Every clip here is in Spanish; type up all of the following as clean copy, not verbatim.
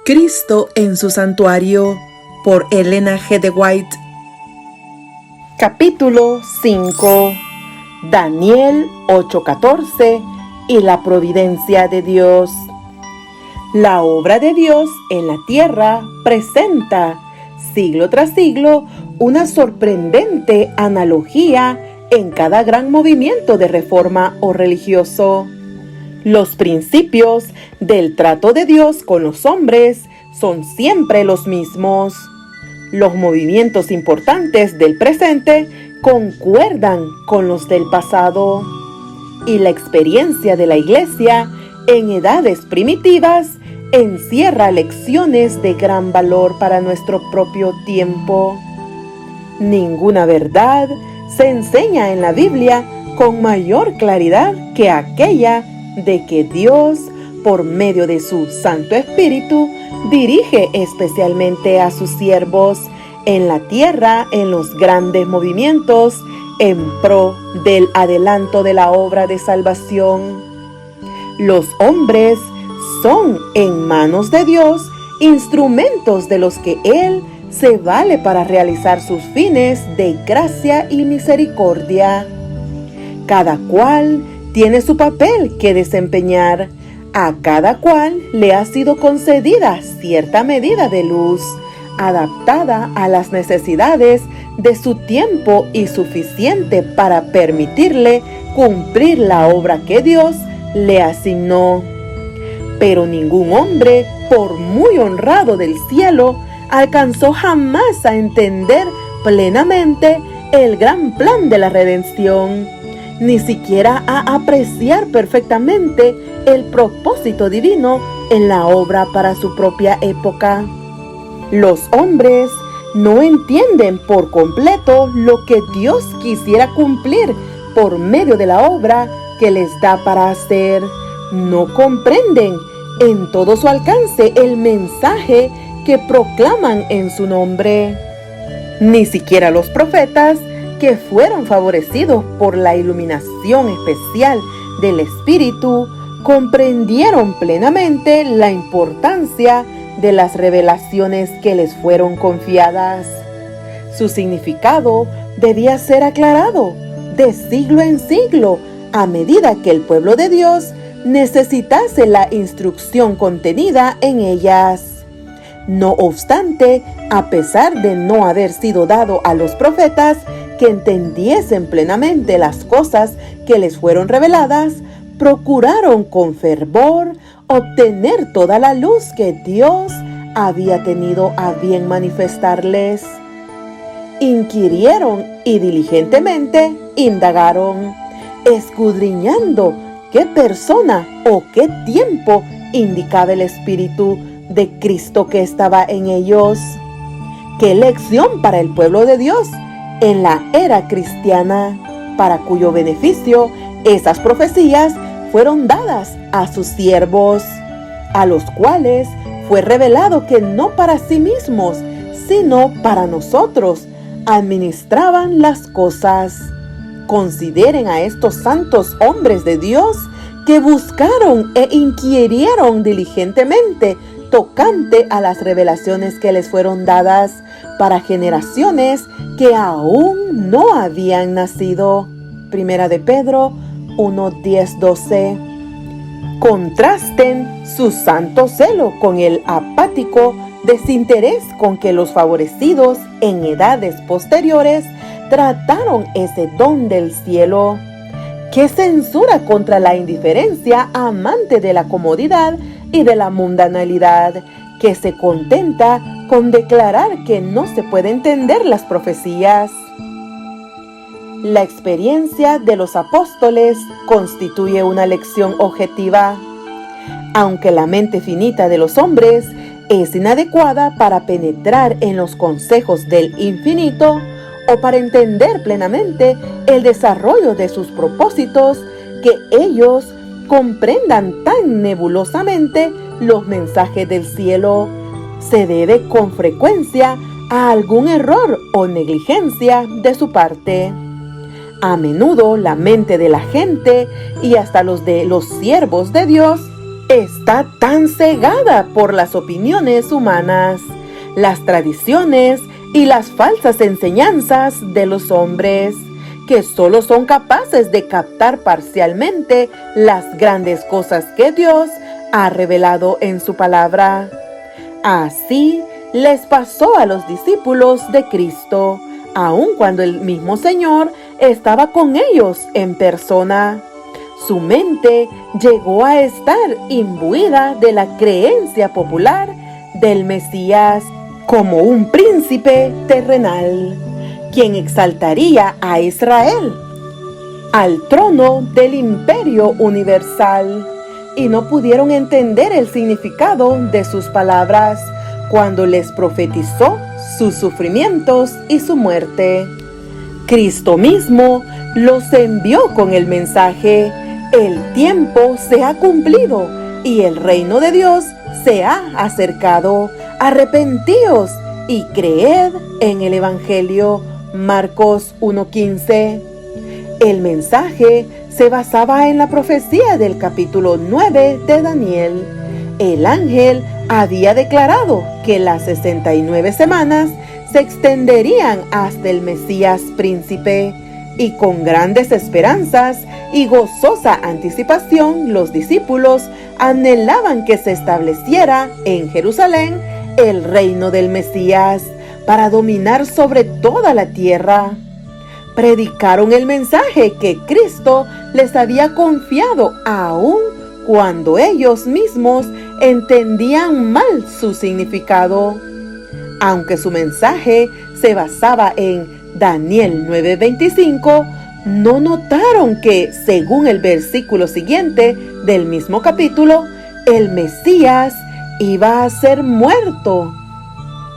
Cristo en su santuario, por Elena G. de White. Capítulo 5. Daniel 8:14 y la providencia de Dios. La obra de Dios en la tierra presenta, siglo tras siglo, una sorprendente analogía en cada gran movimiento de reforma o religioso. Los principios del trato de Dios con los hombres son siempre los mismos. Los movimientos importantes del presente concuerdan con los del pasado. Y la experiencia de la Iglesia en edades primitivas encierra lecciones de gran valor para nuestro propio tiempo. Ninguna verdad se enseña en la Biblia con mayor claridad que aquella de que Dios, por medio de su Santo Espíritu, dirige especialmente a sus siervos en la tierra en los grandes movimientos en pro del adelanto de la obra de salvación. Los hombres son en manos de Dios instrumentos de los que Él se vale para realizar sus fines de gracia y misericordia. Cada cual tiene su papel que desempeñar. A cada cual le ha sido concedida cierta medida de luz, adaptada a las necesidades de su tiempo y suficiente para permitirle cumplir la obra que Dios le asignó. Pero ningún hombre, por muy honrado del cielo, alcanzó jamás a entender plenamente el gran plan de la redención, ni siquiera a apreciar perfectamente el propósito divino en la obra para su propia época. Los hombres no entienden por completo lo que Dios quisiera cumplir por medio de la obra que les da para hacer. No comprenden en todo su alcance el mensaje que proclaman en su nombre. Ni siquiera los profetas, que fueron favorecidos por la iluminación especial del Espíritu, comprendieron plenamente la importancia de las revelaciones que les fueron confiadas. Su significado debía ser aclarado de siglo en siglo a medida que el pueblo de Dios necesitase la instrucción contenida en ellas. No obstante, a pesar de no haber sido dado a los profetas que entendiesen plenamente las cosas que les fueron reveladas, procuraron con fervor obtener toda la luz que Dios había tenido a bien manifestarles. Inquirieron y diligentemente indagaron, escudriñando qué persona o qué tiempo indicaba el Espíritu de Cristo que estaba en ellos. ¡Qué lección para el pueblo de Dios en la era cristiana, para cuyo beneficio esas profecías fueron dadas a sus siervos, a los cuales fue revelado que no para sí mismos, sino para nosotros, administraban las cosas! Consideren a estos santos hombres de Dios que buscaron e inquirieron diligentemente tocante a las revelaciones que les fueron dadas para generaciones que aún no habían nacido. Primera de Pedro 1:10-12. Contrasten su santo celo con el apático desinterés con que los favorecidos en edades posteriores trataron ese don del cielo. ¡Qué censura contra la indiferencia amante de la comodidad y de la mundanalidad, que se contenta con declarar que no se puede entender las profecías! La experiencia de los apóstoles constituye una lección objetiva. Aunque la mente finita de los hombres es inadecuada para penetrar en los consejos del infinito o para entender plenamente el desarrollo de sus propósitos, que ellos comprendan tan nebulosamente los mensajes del cielo, se debe con frecuencia a algún error o negligencia de su parte. A menudo la mente de la gente y hasta los de los siervos de Dios está tan cegada por las opiniones humanas, las tradiciones y las falsas enseñanzas de los hombres, que solo son capaces de captar parcialmente las grandes cosas que Dios ha revelado en su palabra. Así les pasó a los discípulos de Cristo, aun cuando el mismo Señor estaba con ellos en persona. Su mente llegó a estar imbuida de la creencia popular del Mesías como un príncipe terrenal, quien exaltaría a Israel al trono del imperio universal, y no pudieron entender el significado de sus palabras cuando les profetizó sus sufrimientos y su muerte. Cristo mismo los envió con el mensaje: el tiempo se ha cumplido y el reino de Dios se ha acercado. Arrepentíos y creed en el Evangelio. Marcos 1:15. El mensaje se basaba en la profecía del capítulo 9 de Daniel. El ángel había declarado que las 69 semanas se extenderían hasta el Mesías príncipe, y con grandes esperanzas y gozosa anticipación los discípulos anhelaban que se estableciera en Jerusalén el reino del Mesías para dominar sobre toda la tierra. Predicaron el mensaje que Cristo les había confiado, aun cuando ellos mismos entendían mal su significado. Aunque su mensaje se basaba en Daniel 9:25, no notaron que, según el versículo siguiente del mismo capítulo, el Mesías iba a ser muerto.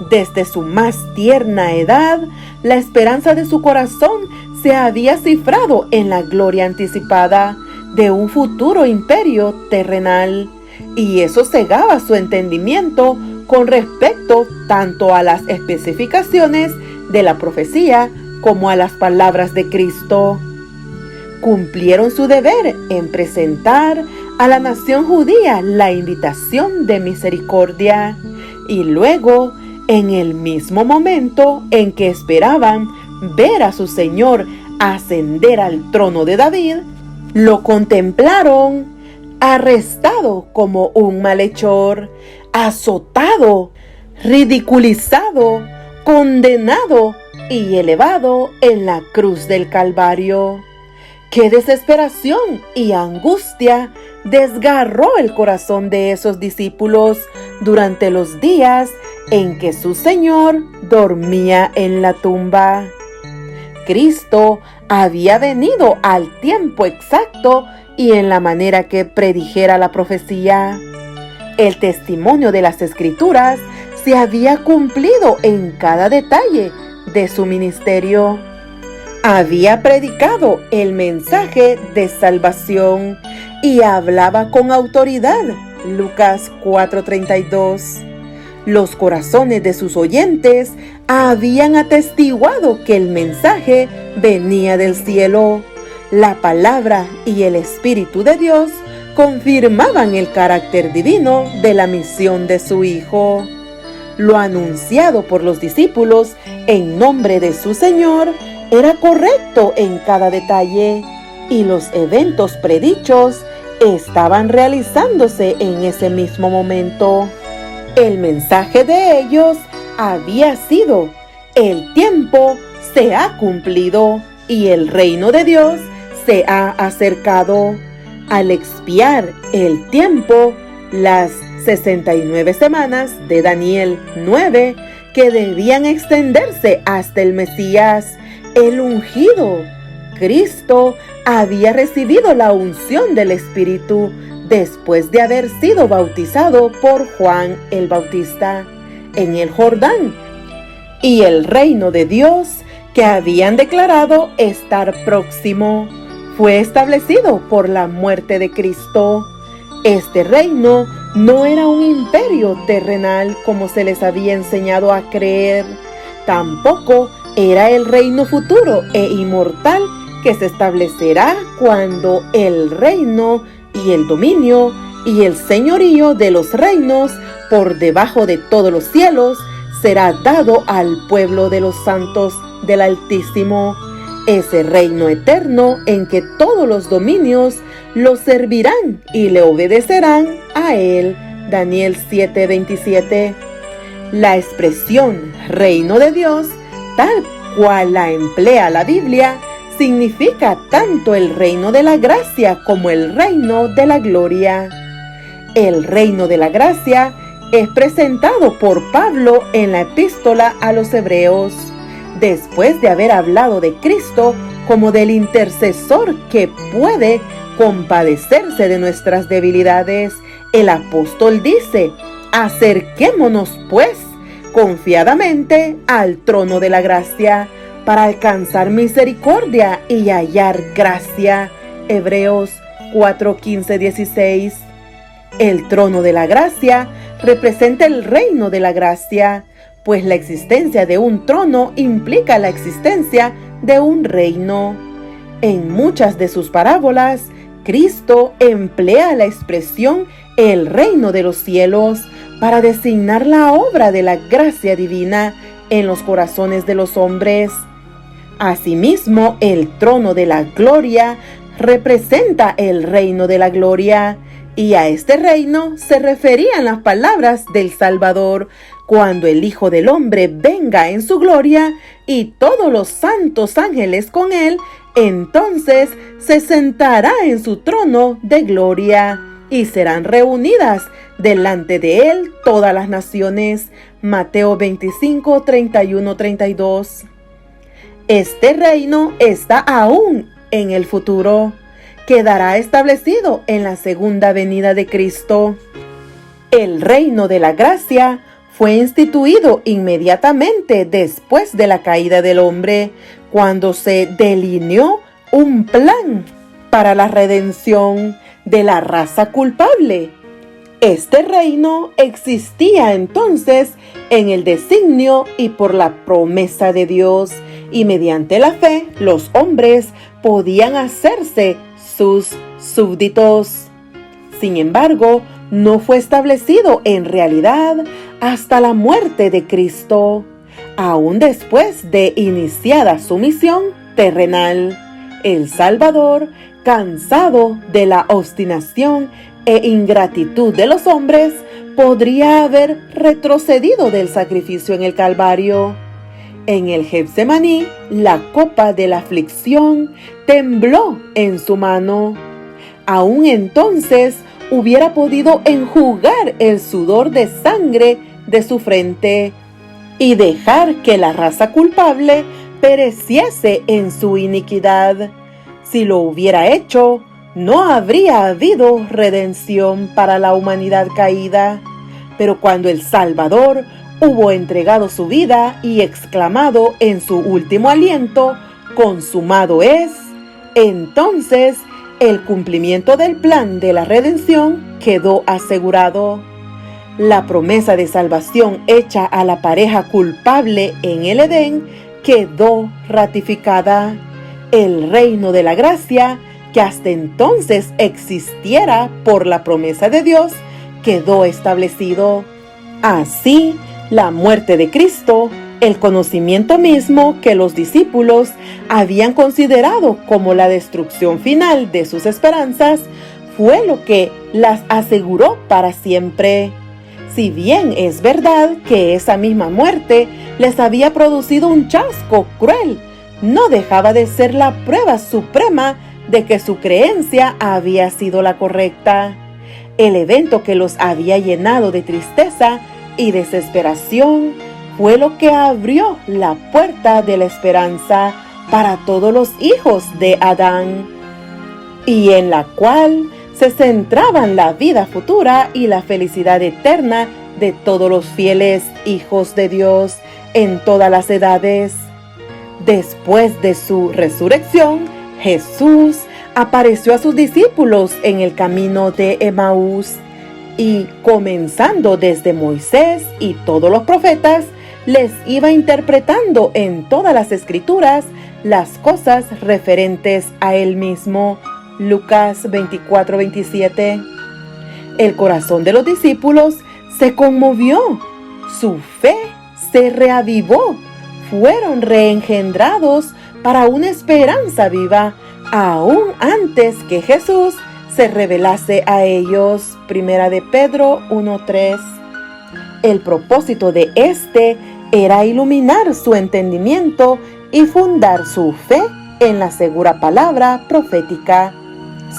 Desde su más tierna edad, la esperanza de su corazón se había cifrado en la gloria anticipada de un futuro imperio terrenal, y eso cegaba su entendimiento con respecto tanto a las especificaciones de la profecía como a las palabras de Cristo. Cumplieron su deber en presentar a la nación judía la invitación de misericordia, y luego, en el mismo momento en que esperaban ver a su Señor ascender al trono de David, lo contemplaron arrestado como un malhechor, azotado, ridiculizado, condenado y elevado en la cruz del Calvario. ¡Qué desesperación y angustia desgarró el corazón de esos discípulos durante los días en que su Señor dormía en la tumba! Cristo había venido al tiempo exacto y en la manera que predijera la profecía. El testimonio de las Escrituras se había cumplido en cada detalle de su ministerio. Había predicado el mensaje de salvación y hablaba con autoridad. Lucas 4:32. Los corazones de sus oyentes habían atestiguado que el mensaje venía del cielo. La palabra y el Espíritu de Dios confirmaban el carácter divino de la misión de su Hijo. Lo anunciado por los discípulos en nombre de su Señor era correcto en cada detalle, y los eventos predichos estaban realizándose en ese mismo momento. El mensaje de ellos había sido: el tiempo se ha cumplido y el reino de Dios se ha acercado. Al expiar el tiempo, las 69 semanas de Daniel 9, que debían extenderse hasta el Mesías, el ungido, Cristo, había recibido la unción del Espíritu después de haber sido bautizado por Juan el Bautista en el Jordán, y el reino de Dios, que habían declarado estar próximo, fue establecido por la muerte de Cristo. Este reino no era un imperio terrenal como se les había enseñado a creer. Tampoco era el reino futuro e inmortal que se establecerá cuando el reino y el dominio y el señorío de los reinos por debajo de todos los cielos será dado al pueblo de los santos del Altísimo, ese reino eterno en que todos los dominios lo servirán y le obedecerán a él. Daniel 7:27. La expresión reino de Dios, tal cual la emplea la Biblia, significa tanto el reino de la gracia como el reino de la gloria. El reino de la gracia es presentado por Pablo en la epístola a los Hebreos, después de haber hablado de Cristo como del intercesor que puede compadecerse de nuestras debilidades. El apóstol dice: acerquémonos pues confiadamente al trono de la gracia para alcanzar misericordia y hallar gracia. Hebreos 4:15-16. El trono de la gracia representa el reino de la gracia, pues la existencia de un trono implica la existencia de un reino. En muchas de sus parábolas, Cristo emplea la expresión el reino de los cielos para designar la obra de la gracia divina en los corazones de los hombres. Asimismo, el trono de la gloria representa el reino de la gloria, y a este reino se referían las palabras del Salvador: cuando el Hijo del Hombre venga en su gloria y todos los santos ángeles con él, entonces se sentará en su trono de gloria y serán reunidas delante de él todas las naciones. Mateo 25:31-32. Este reino está aún en el futuro. Quedará establecido en la segunda venida de Cristo. El reino de la gracia fue instituido inmediatamente después de la caída del hombre, cuando se delineó un plan para la redención de la raza culpable. Este reino existía entonces en el designio y por la promesa de Dios, y mediante la fe los hombres podían hacerse sus súbditos. Sin embargo, no fue establecido en realidad hasta la muerte de Cristo, aún después de iniciada su misión terrenal. El Salvador, cansado de la obstinación e ingratitud de los hombres, podría haber retrocedido del sacrificio en el Calvario. En el Getsemaní, la copa de la aflicción tembló en su mano. Aún entonces hubiera podido enjugar el sudor de sangre de su frente y dejar que la raza culpable pereciese en su iniquidad. Si lo hubiera hecho, no habría habido redención para la humanidad caída. Pero cuando el Salvador hubo entregado su vida y exclamado en su último aliento: consumado es, entonces el cumplimiento del plan de la redención quedó asegurado. La promesa de salvación hecha a la pareja culpable en el Edén quedó ratificada. El reino de la gracia, que hasta entonces existiera por la promesa de Dios, quedó establecido. Así, la muerte de Cristo, el conocimiento mismo que los discípulos habían considerado como la destrucción final de sus esperanzas, fue lo que las aseguró para siempre. Si bien es verdad que esa misma muerte les había producido un chasco cruel, no dejaba de ser la prueba suprema de que su creencia había sido la correcta. El evento que los había llenado de tristeza y desesperación fue lo que abrió la puerta de la esperanza para todos los hijos de Adán, y en la cual se centraban la vida futura y la felicidad eterna de todos los fieles hijos de Dios en todas las edades. Después de su resurrección, Jesús apareció a sus discípulos en el camino de Emaús, y comenzando desde Moisés y todos los profetas, les iba interpretando en todas las escrituras las cosas referentes a él mismo. Lucas 24:27. el corazón de los discípulos se conmovió, su fe se reavivó, fueron reengendrados para una esperanza viva, aún antes que Jesús se revelase a ellos. Primera de Pedro 1:3. El propósito de este era iluminar su entendimiento y fundar su fe en la segura palabra profética.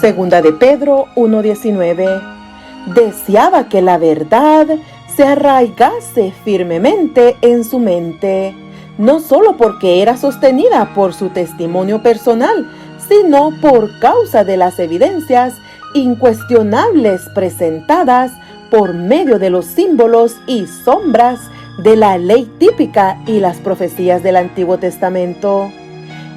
Segunda de Pedro 1:19. Deseaba que la verdad se arraigase firmemente en su mente, no solo porque era sostenida por su testimonio personal, sino por causa de las evidencias incuestionables presentadas por medio de los símbolos y sombras de la ley típica y las profecías del Antiguo Testamento.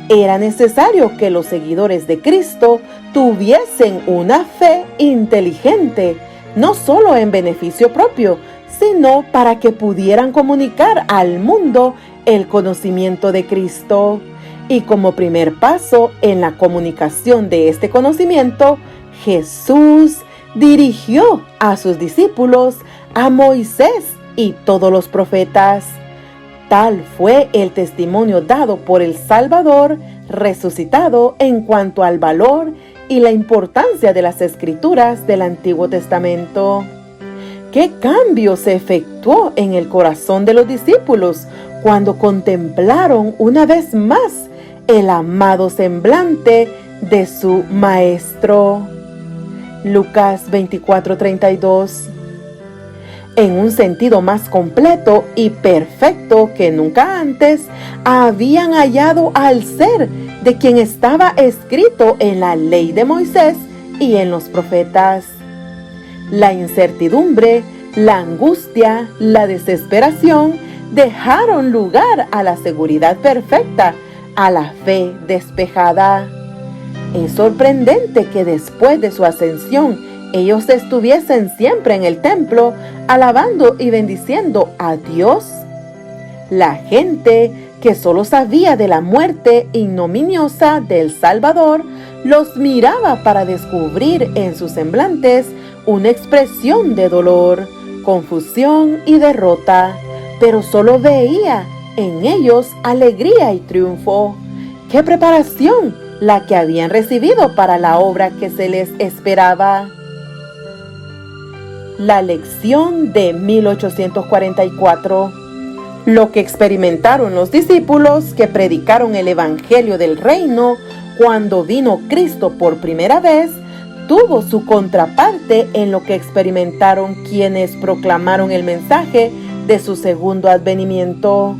Era necesario que los seguidores de Cristo tuviesen una fe inteligente, no solo en beneficio propio, sino para que pudieran comunicar al mundo el conocimiento de Cristo. Y como primer paso en la comunicación de este conocimiento, Jesús dirigió a sus discípulos a Moisés y todos los profetas. Tal fue el testimonio dado por el Salvador resucitado en cuanto al valor y la importancia de las Escrituras del Antiguo Testamento. ¿Qué cambio se efectuó en el corazón de los discípulos cuando contemplaron una vez más el amado semblante de su Maestro? Lucas 24:32. En un sentido más completo y perfecto que nunca antes, habían hallado al ser de quien estaba escrito en la ley de Moisés y en los profetas. La incertidumbre, la angustia, la desesperación dejaron lugar a la seguridad perfecta, a la fe despejada. Es sorprendente que después de su ascensión, ellos estuviesen siempre en el templo, alabando y bendiciendo a Dios. La gente que solo sabía de la muerte ignominiosa del Salvador, los miraba para descubrir en sus semblantes una expresión de dolor, confusión y derrota, pero solo veía en ellos alegría y triunfo. ¡Qué preparación la que habían recibido para la obra que se les esperaba! La lección de 1844. Lo que experimentaron los discípulos que predicaron el Evangelio del Reino cuando vino Cristo por primera vez, tuvo su contraparte en lo que experimentaron quienes proclamaron el mensaje de su segundo advenimiento.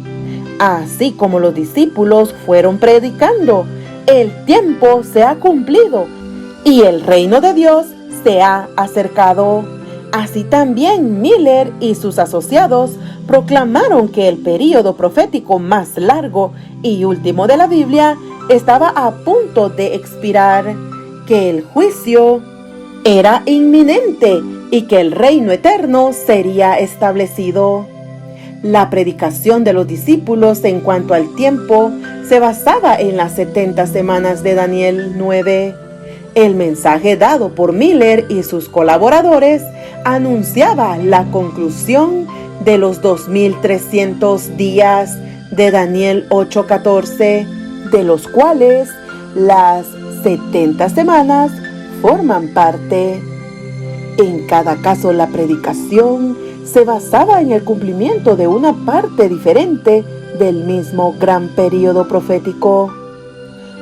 Así como los discípulos fueron predicando, el tiempo se ha cumplido y el reino de Dios se ha acercado. Así también Miller y sus asociados proclamaron que el período profético más largo y último de la Biblia estaba a punto de expirar, que el juicio era inminente y que el reino eterno sería establecido. La predicación de los discípulos en cuanto al tiempo se basaba en las 70 semanas de Daniel 9. El mensaje dado por Miller y sus colaboradores anunciaba la conclusión de los 2300 días de Daniel 8:14, de los cuales las 70 semanas forman parte. En cada caso, la predicación se basaba en el cumplimiento de una parte diferente del mismo gran período profético.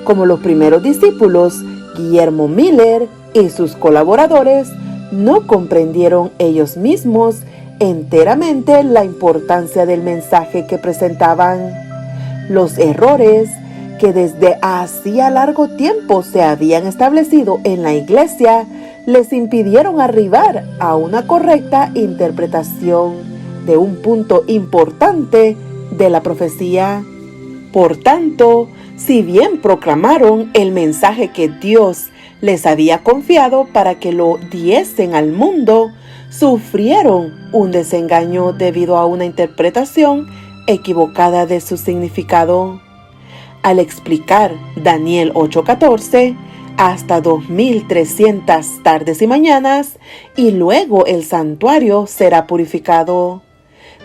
Como los primeros discípulos, Guillermo Miller y sus colaboradores no comprendieron ellos mismos enteramente la importancia del mensaje que presentaban. Los errores que desde hacía largo tiempo se habían establecido en la iglesia les impidieron arribar a una correcta interpretación de un punto importante de la profecía. Por tanto, si bien proclamaron el mensaje que Dios les había confiado para que lo diesen al mundo, sufrieron un desengaño debido a una interpretación equivocada de su significado. Al explicar Daniel 8:14, hasta 2300 tardes y mañanas, y luego el santuario será purificado.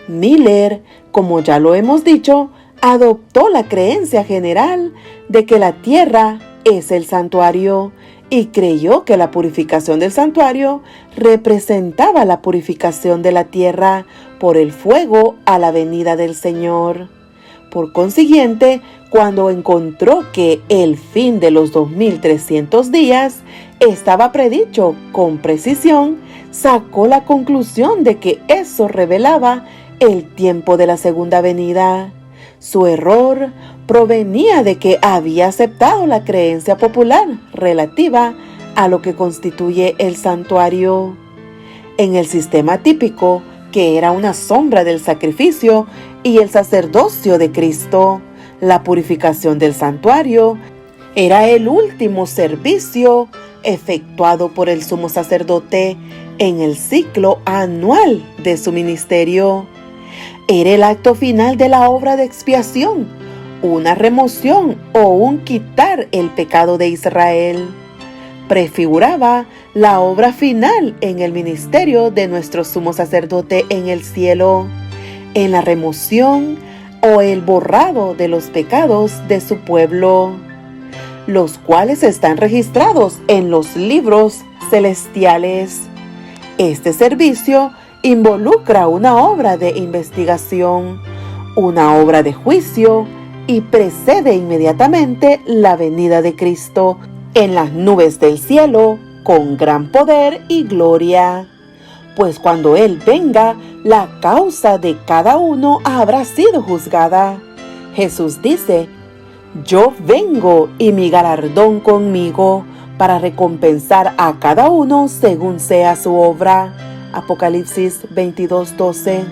Miller, como ya lo hemos dicho, adoptó la creencia general de que la tierra es el santuario y creyó que la purificación del santuario representaba la purificación de la tierra por el fuego a la venida del Señor. Por consiguiente, cuando encontró que el fin de los 2300 días estaba predicho con precisión, sacó la conclusión de que eso revelaba el tiempo de la segunda venida. Su error provenía de que había aceptado la creencia popular relativa a lo que constituye el santuario. En el sistema típico, que era una sombra del sacrificio y el sacerdocio de Cristo, la purificación del santuario era el último servicio efectuado por el sumo sacerdote en el ciclo anual de su ministerio. Era el acto final de la obra de expiación, una remoción o un quitar el pecado de Israel. Prefiguraba la obra final en el ministerio de nuestro sumo sacerdote en el cielo, en la remoción o el borrado de los pecados de su pueblo, los cuales están registrados en los libros celestiales. Este servicio involucra una obra de investigación, una obra de juicio y precede inmediatamente la venida de Cristo en las nubes del cielo con gran poder y gloria. Pues cuando Él venga, la causa de cada uno habrá sido juzgada. Jesús dice: yo vengo y mi galardón conmigo para recompensar a cada uno según sea su obra. Apocalipsis 22:12.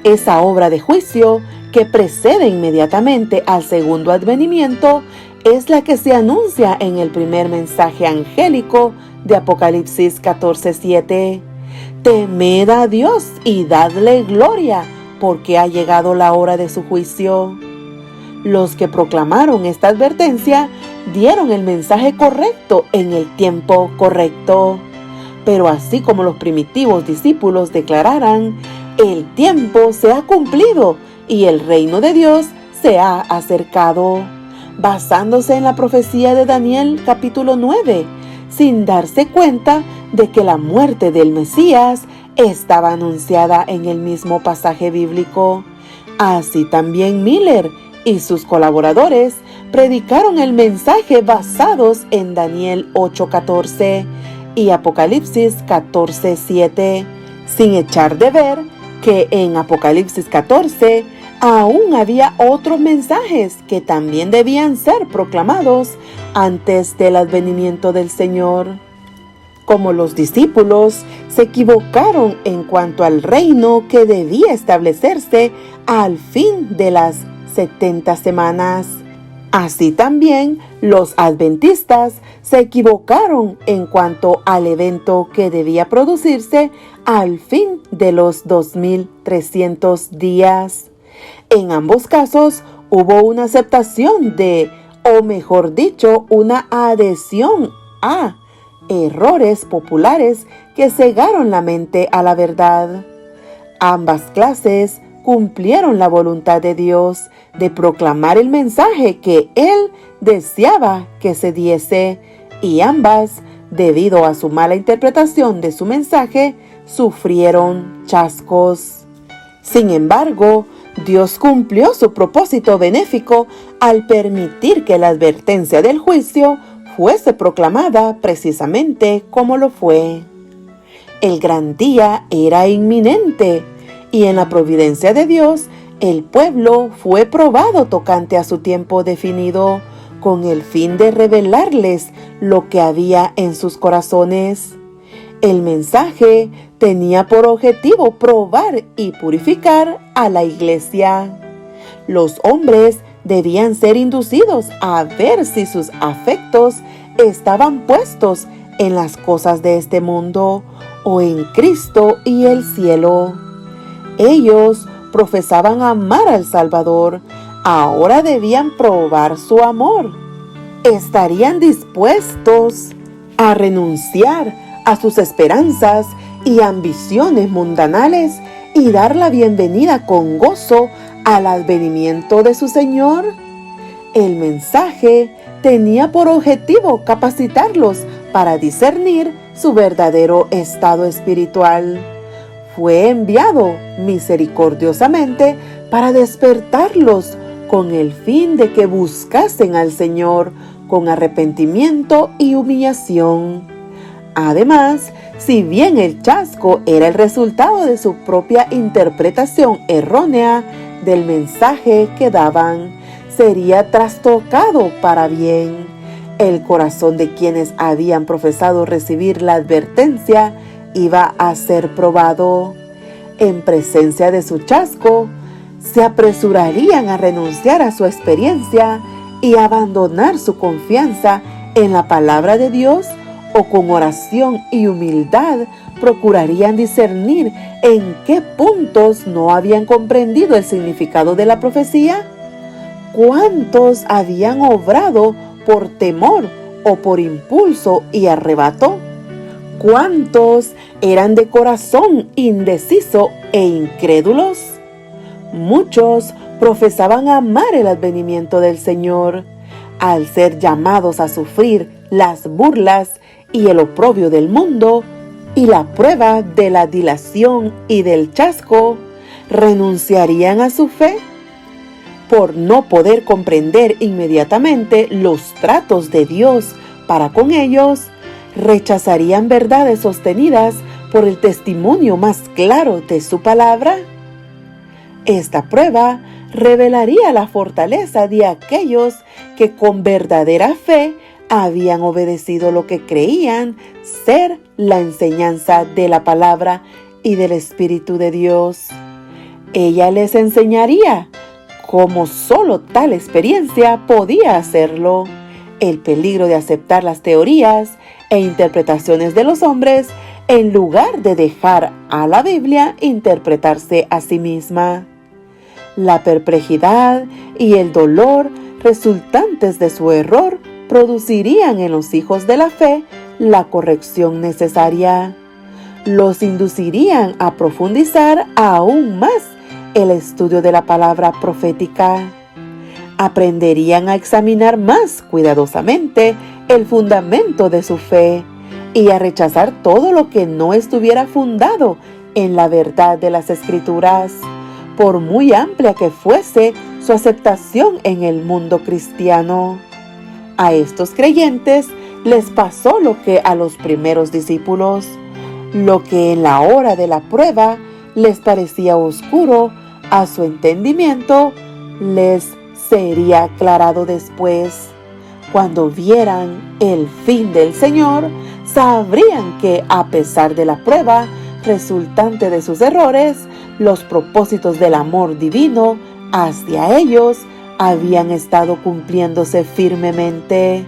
Esa obra de juicio que precede inmediatamente al segundo advenimiento es la que se anuncia en el primer mensaje angélico de Apocalipsis 14:7. Temed a Dios y dadle gloria, porque ha llegado la hora de su juicio. Los que proclamaron esta advertencia dieron el mensaje correcto en el tiempo correcto. Pero así como los primitivos discípulos declararan, el tiempo se ha cumplido y el reino de Dios se ha acercado, basándose en la profecía de Daniel capítulo 9, sin darse cuenta de que la muerte del Mesías estaba anunciada en el mismo pasaje bíblico. Así también Miller y sus colaboradores predicaron el mensaje basados en Daniel 8:14 y Apocalipsis 14:7, sin echar de ver que en Apocalipsis 14 aún había otros mensajes que también debían ser proclamados antes del advenimiento del Señor. Como los discípulos se equivocaron en cuanto al reino que debía establecerse al fin de las 70 semanas. Así también los adventistas se equivocaron en cuanto al evento que debía producirse al fin de los 2300 días. En ambos casos hubo una aceptación de, o mejor dicho, una adhesión a errores populares que cegaron la mente a la verdad. Ambas clases cumplieron la voluntad de Dios de proclamar el mensaje que Él deseaba que se diese, y ambas, debido a su mala interpretación de su mensaje, sufrieron chascos. Sin embargo, Dios cumplió su propósito benéfico al permitir que la advertencia del juicio fuese proclamada precisamente como lo fue. El gran día era inminente, y en la providencia de Dios, el pueblo fue probado tocante a su tiempo definido, con el fin de revelarles lo que había en sus corazones. El mensaje tenía por objetivo probar y purificar a la iglesia. Los hombres debían ser inducidos a ver si sus afectos estaban puestos en las cosas de este mundo o en Cristo y el cielo. Ellos profesaban amar al Salvador, ahora debían probar su amor. estarían dispuestos a renunciar a sus esperanzas y ambiciones mundanales y dar la bienvenida con gozo al advenimiento de su Señor. El mensaje tenía por objetivo capacitarlos para discernir su verdadero estado espiritual. Fue enviado misericordiosamente para despertarlos con el fin de que buscasen al Señor con arrepentimiento y humillación. Además, si bien el chasco era el resultado de su propia interpretación errónea del mensaje que daban, sería trastocado para bien. El corazón de quienes habían profesado recibir la advertencia iba a ser probado. En presencia de su chasco, se apresurarían a renunciar a su experiencia y abandonar su confianza en la palabra de Dios, o con oración y humildad procurarían discernir en qué puntos no habían comprendido el significado de la profecía. ¿Cuántos habían obrado por temor o por impulso y arrebato? ¿Cuántos eran de corazón indeciso e incrédulos? Muchos profesaban amar el advenimiento del Señor. Al ser llamados a sufrir las burlas y el oprobio del mundo y la prueba de la dilación y del chasco, ¿renunciarían a su fe? Por no poder comprender inmediatamente los tratos de Dios para con ellos, ¿rechazarían verdades sostenidas por el testimonio más claro de su palabra? Esta prueba revelaría la fortaleza de aquellos que con verdadera fe habían obedecido lo que creían ser la enseñanza de la palabra y del Espíritu de Dios. Ella les enseñaría cómo solo tal experiencia podía hacerlo, el peligro de aceptar las teorías e interpretaciones de los hombres en lugar de dejar a la Biblia interpretarse a sí misma. La perplejidad y el dolor resultantes de su error producirían en los hijos de la fe la corrección necesaria. Los inducirían a profundizar aún más el estudio de la palabra profética. Aprenderían a examinar más cuidadosamente el fundamento de su fe y a rechazar todo lo que no estuviera fundado en la verdad de las Escrituras, por muy amplia que fuese su aceptación en el mundo cristiano. A estos creyentes les pasó lo que a los primeros discípulos, lo que en la hora de la prueba les parecía oscuro a su entendimiento, les sería aclarado después. Cuando vieran el fin del Señor, sabrían que a pesar de la prueba resultante de sus errores, los propósitos del amor divino hacia ellos habían estado cumpliéndose firmemente.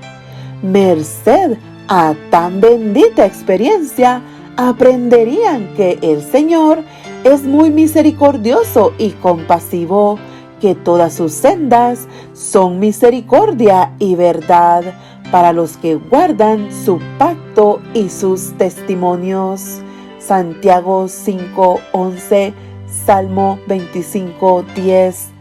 Merced a tan bendita experiencia, aprenderían que el Señor es muy misericordioso y compasivo, que todas sus sendas son misericordia y verdad para los que guardan su pacto y sus testimonios. Santiago 5:11, Salmo 25:10.